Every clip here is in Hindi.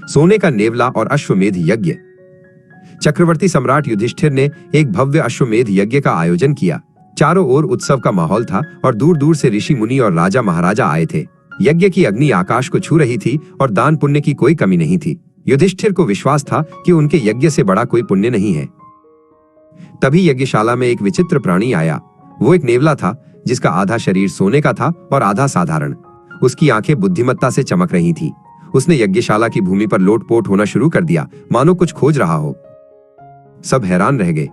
सोने का नेवला और अश्वमेध यज्ञ। चक्रवर्ती सम्राट युधिष्ठिर ने एक भव्य अश्वमेध यज्ञ का आयोजन किया। चारों ओर उत्सव का माहौल था और दूर दूर से ऋषि मुनि और राजा महाराजा आए थे। यज्ञ की अग्नि आकाश को छू रही थी और दान पुण्य की कोई कमी नहीं थी। युधिष्ठिर को विश्वास था कि उनके यज्ञ से बड़ा कोई पुण्य नहीं है। तभी यज्ञशाला में एक विचित्र प्राणी आया। वो एक नेवला था जिसका आधा शरीर सोने का था और आधा साधारण। उसकी आंखें बुद्धिमत्ता से चमक रही थीं। उसने यज्ञशाला की भूमि पर लोटपोट होना शुरू कर दिया, मानो कुछ खोज रहा हो। सब हैरान रह गए।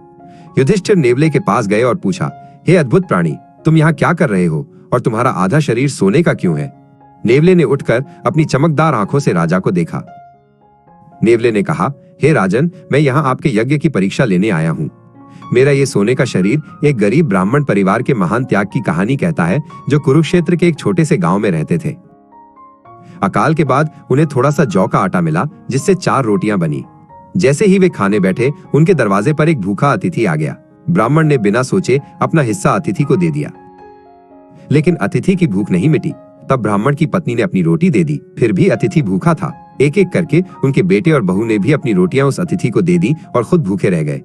युधिष्ठिर नेवले के पास गए और पूछा, हे अद्भुत प्राणी, तुम यहाँ क्या कर रहे हो और तुम्हारा आधा शरीर सोने का क्यों है? नेवले ने उठकर अपनी चमकदार आंखों से राजा को देखा। नेवले ने कहा, हे राजन, मैं यहाँ आपके यज्ञ की परीक्षा लेने आया हूँ। मेरा ये सोने का शरीर एक गरीब ब्राह्मण परिवार के महान त्याग की कहानी कहता है, जो कुरुक्षेत्र के एक छोटे से गांव में रहते थे। अकाल के बाद उन्हें थोड़ा सा जौ का आटा मिला, जिससे 4 रोटियां बनी। जैसे ही वे खाने बैठे, उनके दरवाजे पर एक भूखा अतिथि आ गया। ब्राह्मण ने बिना सोचे अपना हिस्सा अतिथि को दे दिया, लेकिन अतिथि की भूख नहीं मिटी। तब ब्राह्मण की पत्नी ने अपनी रोटी दे दी, फिर भी अतिथि भूखा था। एक एक करके उनके बेटे और बहू ने भी अपनी रोटियां उस अतिथि को दे दी और खुद भूखे रह गए।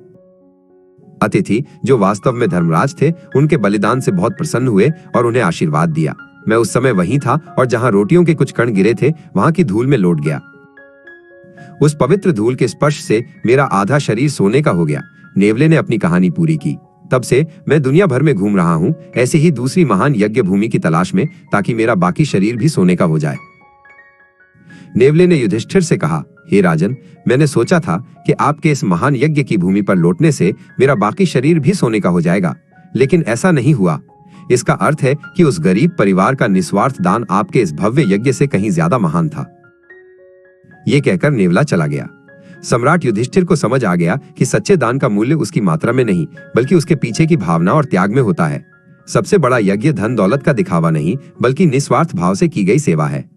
अतिथि, जो वास्तव में धर्मराज थे, उनके बलिदान से बहुत प्रसन्न हुए और उन्हें आशीर्वाद दिया। मैं उस समय वहीं था और जहां रोटियों के कुछ कण गिरे थे, वहां की धूल में लौट गया। उस पवित्र धूल के स्पर्श से मेरा आधा शरीर सोने का हो गया। नेवले ने अपनी कहानी पूरी की। तब से मैं दुनिया भर में घूम रहा हूं, ऐसे ही दूसरी महान यज्ञ भूमि की तलाश में, ताकि मेरा बाकी शरीर भी सोने का हो जाए। नेवले ने युधिष्ठिर से कहा, हे राजन, मैंने सोचा था कि आपके इस महान यज्ञ की भूमि पर लौटने से मेरा बाकी शरीर भी सोने का हो जाएगा, लेकिन ऐसा नहीं हुआ। इसका अर्थ है कि उस गरीब परिवार का निस्वार्थ दान आपके इस भव्य यज्ञ से कहीं ज्यादा महान था। ये कहकर नेवला चला गया। सम्राट युधिष्ठिर को समझ आ गया कि सच्चे दान का मूल्य उसकी मात्रा में नहीं, बल्कि उसके पीछे की भावना और त्याग में होता है। सबसे बड़ा यज्ञ धन दौलत का दिखावा नहीं, बल्कि निस्वार्थ भाव से की गई सेवा है।